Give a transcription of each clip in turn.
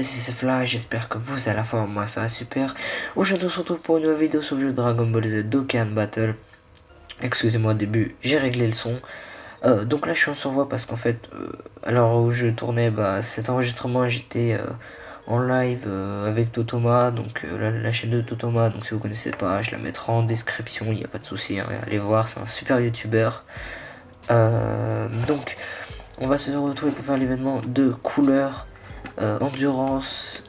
c'est Flash, j'espère que vous allez la forme, moi ça va super. Aujourd'hui on se retrouve pour une nouvelle vidéo sur le jeu Dragon Ball Z Dokkan Battle. Excusez-moi au début, j'ai réglé le son. Donc là je suis en survoi parce qu'en fait, à l'heure où je tournais cet enregistrement, j'étais en live avec Totoma, donc la chaîne de Totoma, donc si vous connaissez pas, je la mettrai en description, il n'y a pas de souci, hein, allez voir, c'est un super youtubeur. Donc on va se retrouver pour faire l'événement de couleur endurance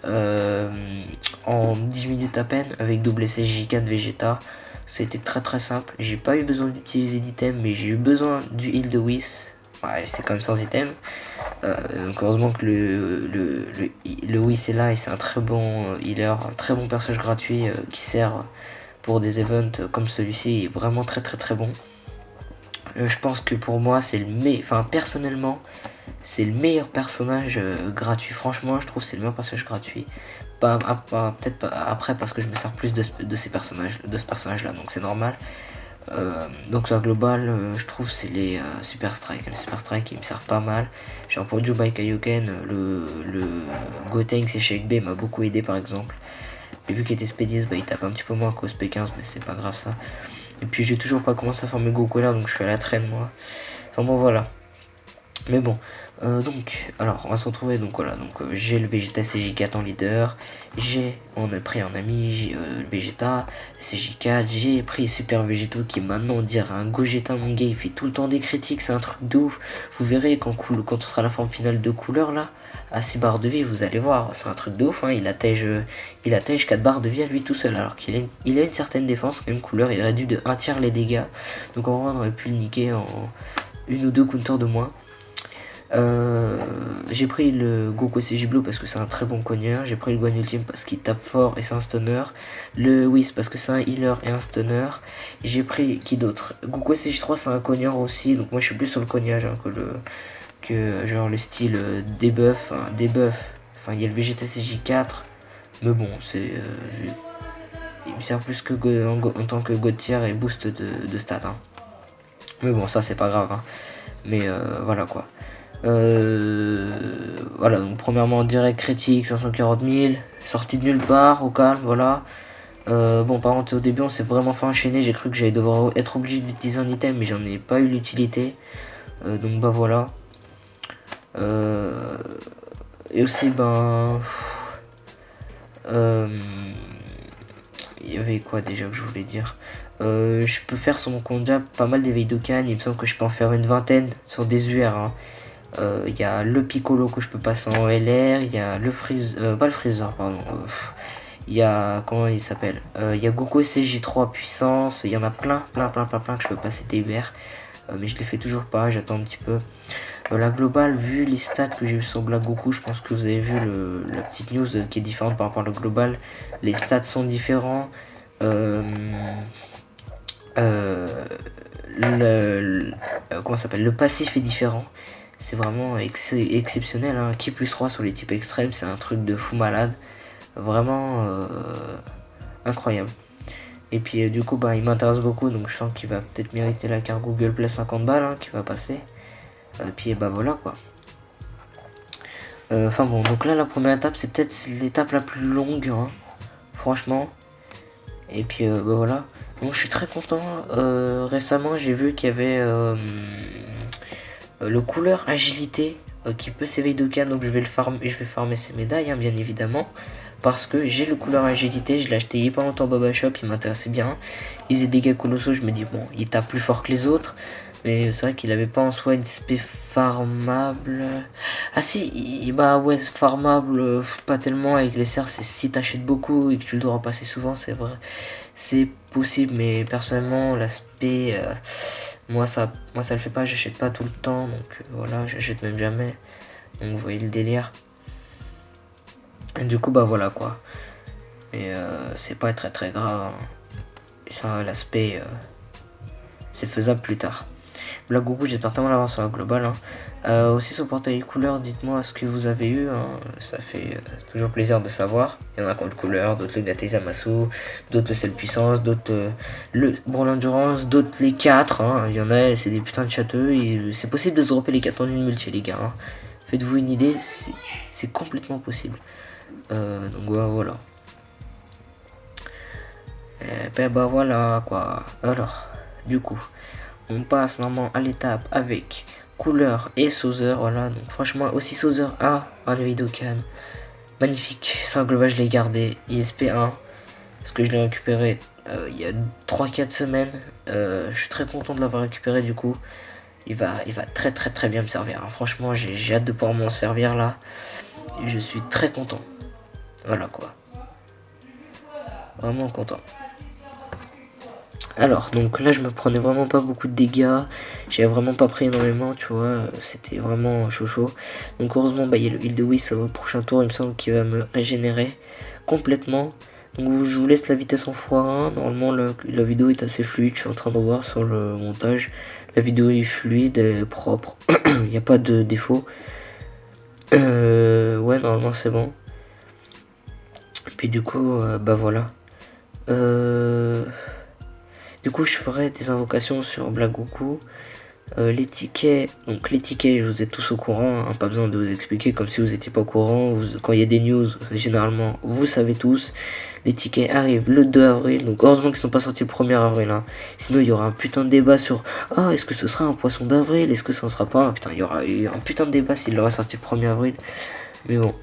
en 10 minutes à peine avec double SSJ4 Vegeta. C'était très simple, j'ai pas eu besoin d'utiliser d'item, mais j'ai eu besoin du heal de Whis. Ouais, c'est quand même sans item. Donc heureusement que le Whis est là et c'est un très bon healer, un très bon personnage gratuit qui sert pour des events comme celui-ci, il est vraiment très bon. Je pense que pour moi c'est le meilleur, enfin personnellement c'est le meilleur personnage gratuit. Franchement je trouve que c'est le meilleur personnage gratuit. Peut-être pas après parce que je me sers plus de ce personnage là, donc c'est normal. Donc sur la globale je trouve c'est les Super Strike. Les Super Strike ils me servent pas mal. Genre pour Jubai Kaioken, le Gotenks et Shake B m'a beaucoup aidé par exemple. Et vu qu'il était SP10, il tape un petit peu moins qu'au SP15, mais c'est pas grave ça. Et puis j'ai toujours pas commencé à former Goku là, donc je suis à la traîne moi. Enfin bon voilà. Mais bon, donc, alors on va se retrouver, donc voilà, donc j'ai le Vegeta CJ4 en leader, on a pris un ami, le Vegeta CJ4, j'ai pris Super Vegeto qui maintenant dirait un Gogeta mon gars, il fait tout le temps des critiques, c'est un truc de ouf. Vous verrez quand on sera la forme finale de couleur là, à 6 barres de vie, vous allez voir, c'est un truc de ouf, hein. il attège 4 barres de vie à lui tout seul, alors qu'il a une certaine défense, même couleur, il réduit de 1 tiers les dégâts, donc en vrai on aurait pu le niquer en une ou deux counters de moins. J'ai pris le Goku CJ Blue parce que c'est un très bon cogneur. J'ai pris le Guan Ultime parce qu'il tape fort et c'est un stunner. Le Whis parce que c'est un healer et un stunner. J'ai pris qui d'autre? Goku CJ3 c'est un cogneur aussi. Donc moi je suis plus sur le cognage hein, que genre le style debuff. Enfin il y a le Vegeta CJ4. Mais bon c'est il me sert plus que en tant que god tier et boost de stats. Hein. Mais bon ça c'est pas grave. Hein. Mais voilà quoi. Voilà, donc premièrement direct critique 540 000, sorti de nulle part, au calme, voilà. Bon par contre au début on s'est vraiment fait enchaîner, j'ai cru que j'allais devoir être obligé d'utiliser un item mais j'en ai pas eu l'utilité. Donc bah voilà. Et aussi il y avait quoi déjà que je voulais dire. Je peux faire sur mon compte déjà pas mal d'éveils de canne, il me semble que je peux en faire une vingtaine sur des UR hein. Il y a le Piccolo que je peux passer en LR, il y a le Freezer, pas le Freezer, pardon. Il y a, comment il s'appelle il y a Goku CJ3 puissance, il y en a plein que je peux passer TUR. Mais je les fais toujours pas, j'attends un petit peu. La globale, vu les stats que j'ai eu sur Black Goku, je pense que vous avez vu la petite news qui est différente par rapport à la globale. Les stats sont différents. Comment ça s'appelle, le passif est différent. C'est vraiment exceptionnel hein. Ki plus 3 sur les types extrêmes, c'est un truc de fou malade. Vraiment incroyable. Et puis du coup il m'intéresse beaucoup, donc je sens qu'il va peut-être mériter la carte Google Play 50 balles hein, qui va passer. Et puis voilà quoi. Enfin bon, donc là la première étape c'est peut-être l'étape la plus longue hein, franchement. Et puis voilà. Donc je suis très content. Récemment j'ai vu qu'il y avait le couleur agilité qui peut s'éveiller de canne, donc je vais farmer ses médailles hein, bien évidemment, parce que j'ai le couleur agilité, je l'ai acheté il y a pas longtemps au Baba Shop, il m'intéressait bien, il faisait des dégâts colossaux, je me dis bon il tape plus fort que les autres, mais c'est vrai qu'il avait pas en soi une spé farmable. Ah si, bah ouais farmable, pas tellement avec les serres, c'est si t'achètes beaucoup et que tu le dois repasser souvent, c'est vrai, c'est possible, mais personnellement l'aspect moi ça le fait pas, j'achète pas tout le temps, donc voilà, j'achète même jamais. Donc vous voyez le délire. Et du coup voilà quoi. Et c'est pas très grave. Hein. Ça l'aspect c'est faisable plus tard. Black Goku, j'ai tellement l'avance sur la globale. Hein. Aussi sur portail couleur, dites-moi ce que vous avez eu. Hein. Ça fait toujours plaisir de savoir. Il y en a qui ont le couleur, d'autres le Gate Zamasu, d'autres le Cell Puissance, d'autres le Brawl Endurance, d'autres les 4. Hein. Il y en a, c'est des putains de châteux. C'est possible de se dropper les 4 en une multi, les gars. Hein. Faites-vous une idée, c'est complètement possible. Donc voilà. Et ben bah voilà quoi. Alors, du coup, on passe normalement à l'étape avec couleur et Sauzer. Voilà, donc franchement, aussi Sauzer A en Evidocan. Magnifique, ça global je l'ai gardé. ISP1, parce que je l'ai récupéré il y a 3-4 semaines. Je suis très content de l'avoir récupéré du coup. Il va très bien me servir. Hein. Franchement, j'ai hâte de pouvoir m'en servir là. Et je suis très content. Voilà quoi. Vraiment content. Alors, donc là, je me prenais vraiment pas beaucoup de dégâts. J'ai vraiment pas pris énormément, tu vois. C'était vraiment chaud. Donc, heureusement, bah, il y a le heal de Whis au prochain tour. Il me semble qu'il va me régénérer complètement. Donc, je vous laisse la vitesse en x1. Normalement, la vidéo est assez fluide. Je suis en train de voir sur le montage. La vidéo est fluide, elle est propre. Il n'y a pas de défaut. Ouais, normalement, c'est bon. Et puis, du coup, bah voilà. Du coup, je ferai des invocations sur Black Goku. Les tickets, donc les tickets, je vous ai tous au courant, hein, pas besoin de vous expliquer comme si vous n'étiez pas au courant. Quand il y a des news, généralement, vous savez tous. Les tickets arrivent le 2 avril, donc heureusement qu'ils sont pas sortis le 1er avril. Hein. Sinon, il y aura un putain de débat sur est-ce que ce sera un poisson d'avril, est-ce que ça ne sera pas. Putain, il y aura eu un putain de débat s'il l'aurait sorti le 1er avril. Mais bon,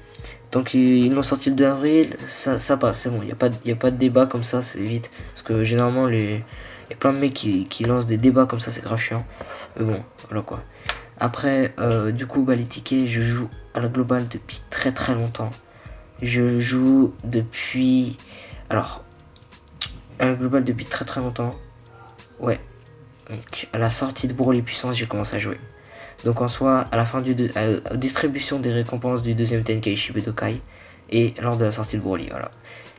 tant qu'ils l'ont sorti le 2 avril, ça passe, c'est bon, il n'y a pas de débat comme ça, c'est vite. Parce que généralement, il y a plein de mecs qui lancent des débats comme ça, c'est grave chiant. Mais bon, voilà quoi. Après, du coup, bah, les tickets, je joue à la globale depuis très longtemps. Je joue depuis... Alors, à la globale depuis très longtemps. Ouais. Donc, à la sortie de Broly Puissance, j'ai commencé à jouer. Donc, en soi, à la fin du... distribution des récompenses du deuxième Tenkaichi Budokai. Et lors de la sortie de Broly, voilà.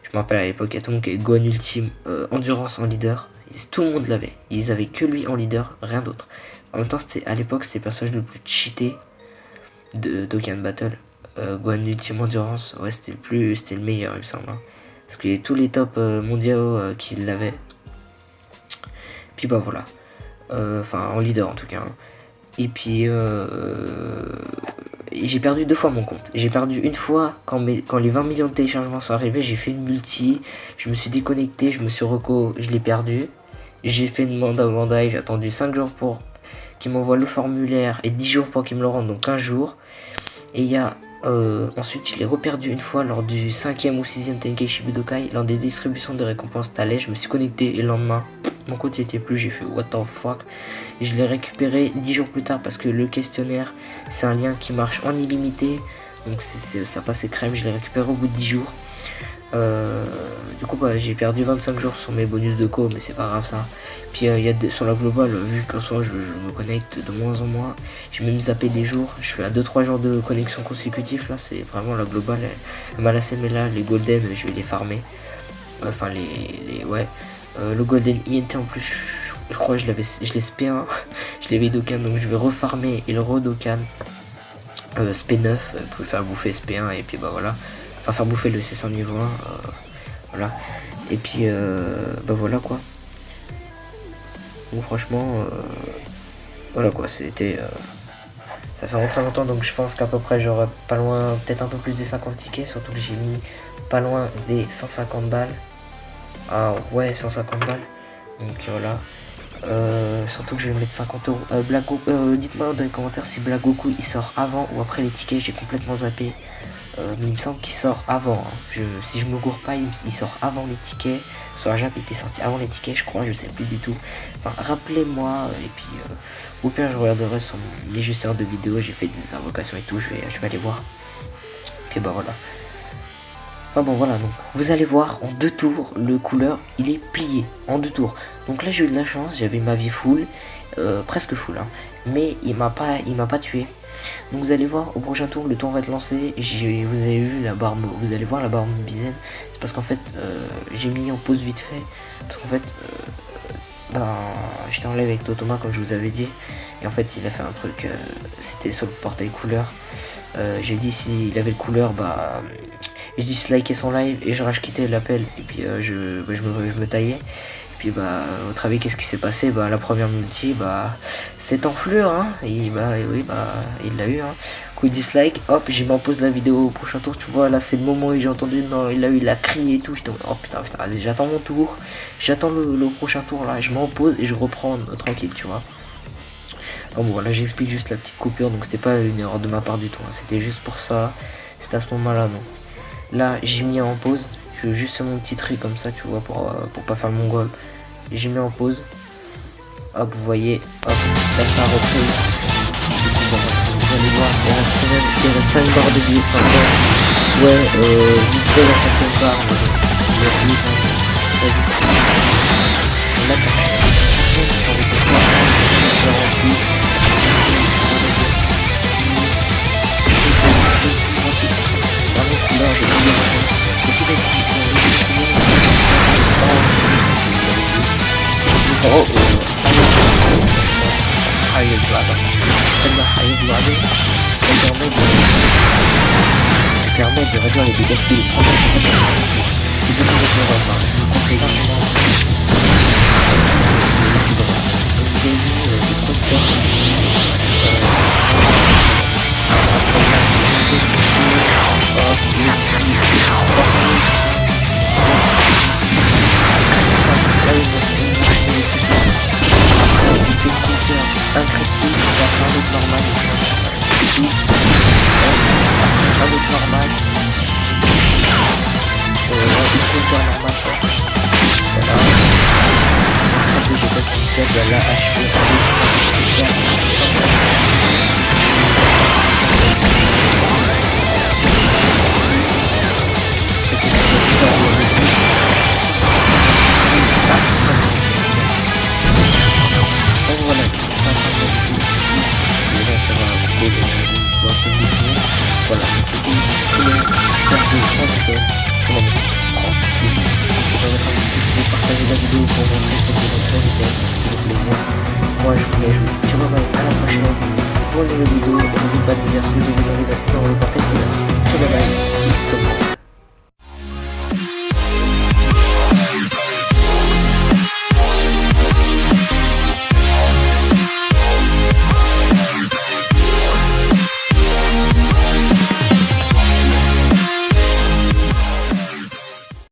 Je me rappelle à l'époque, il y a donc Gohan Ultime Endurance en leader. Tout le monde l'avait. Ils avaient que lui en leader, rien d'autre. En même temps, à l'époque, c'était le personnage le plus cheaté de Dokkan Battle. Gohan Ultime Endurance, ouais, c'était le meilleur, il me semble. Hein. Parce qu'il y a tous les tops mondiaux qui l'avaient. Puis bah voilà. Enfin, en leader en tout cas. Hein. Et puis, j'ai perdu 2 fois mon compte. J'ai perdu une fois quand les 20 millions de téléchargements sont arrivés. J'ai fait une multi. Je me suis déconnecté. Je me suis je l'ai perdu. J'ai fait une demande à Bandai. J'ai attendu 5 jours pour qu'il m'envoie le formulaire et 10 jours pour qu'il me le rende. Donc 15 jours. Et il y a... ensuite, je l'ai reperdu une fois lors du 5e ou 6e Tenkaichi Budokai. Lors des distributions de récompenses Thalès. Je me suis connecté et le lendemain, mon compte n'y était plus. J'ai fait what the fuck. Et je l'ai récupéré 10 jours plus tard parce que le questionnaire, c'est un lien qui marche en illimité. Donc ça passait crème. Je l'ai récupéré au bout de 10 jours. Du coup, bah, j'ai perdu 25 jours sur mes bonus de co, mais c'est pas grave ça. Puis il y a sur la globale, vu qu'en soi je me connecte de moins en moins, j'ai même zappé des jours. Je suis à 2-3 jours de connexion consécutif là, c'est vraiment la globale. Elle m'a lassé, mais là, les golden, je vais les farmer. Enfin, ouais. Le golden INT en plus, je crois que je l'ai SP1, je l'avais Dokkan, donc je vais refarmer et le redokkan SP9 pour faire bouffer SP1 et puis bah voilà. Enfin, faire bouffer le C100 niveau 1, voilà. Et puis bah voilà quoi. Donc franchement, voilà quoi, c'était... ça fait très longtemps, donc je pense qu'à peu près j'aurai pas loin, peut-être un peu plus des 50 tickets, surtout que j'ai mis pas loin des 150 balles. Ah ouais, 150 balles. Donc voilà. Surtout que je vais mettre 50 euros. Dites-moi dans les commentaires si Black Goku il sort avant ou après les tickets, j'ai complètement zappé. Mais il me semble qu'il sort avant. Hein. Si je me gourre pas, il sort avant les tickets. Sur la Jap, il était sorti avant les tickets, je crois, je sais plus du tout. Enfin, rappelez-moi, et puis au pire, je regarderai sur mon législateur de vidéos. J'ai fait des invocations et tout, je vais aller voir. Puis bah voilà. Enfin bon, voilà, donc vous allez voir en 2 tours, le couleur il est plié en 2 tours. Donc là, j'ai eu de la chance, j'avais ma vie full, presque full, hein. Mais il m'a pas tué. Donc vous allez voir au prochain tour le tour va être lancé. Vous avez vu la barre, vous allez voir la barre Bizen. C'est parce qu'en fait j'ai mis en pause vite fait. Parce qu'en fait j'étais en live avec Totoma comme je vous avais dit. Et en fait il a fait un truc, c'était sur le portail couleur. J'ai dit s'il avait le couleur, j'ai dit liker son live et je rage quittais l'appel. Et puis je me taillais. Et Puis bah, à votre avis, qu'est-ce qui s'est passé? Bah, la première multi, bah, c'est enflure, hein. Et bah, et oui, bah, il l'a eu, hein. Coup de dislike, hop, j'ai mis en pause la vidéo au prochain tour. Tu vois, là, c'est le moment où j'ai entendu, non, il a eu, il a crié et tout. J'étais, oh putain, vas-y, j'attends mon tour. J'attends le prochain tour, là. Je m'en pause et je reprends tranquille, tu vois. Bon, voilà, j'explique juste la petite coupure. Donc, c'était pas une erreur de ma part du tout, hein. C'était juste pour ça. C'était à ce moment-là, non. Là, j'ai mis en pause. Je veux juste mon petit tri comme ça, tu vois, pour pas faire le mongol. J'ai mis en pause. Hop, vous voyez, hop, là ça a repris. Du coup, bon, vous allez voir, il reste 5 barres de vie. Enfin, ouais, vite fait la 5e barre, mais bon, là, permet de réduire les dégâts de l'écran. C'est beaucoup de choses à faire. Je vous conseille largement. Vous avez vu des compteurs. Un critique, on va faire un autre normal. Un autre normal. Une compteur normal. Voilà. Après j'ai passé une tête de la HP spécial. Voilà. Voilà, partager la vidéo pour montrer cette émission. Moi je voulais jouer. Je vous remercie à la prochaine pour une nouvelle vidéo. N'oubliez pas de me dire ce que vous avez dans le partage. Ciao, bye bye.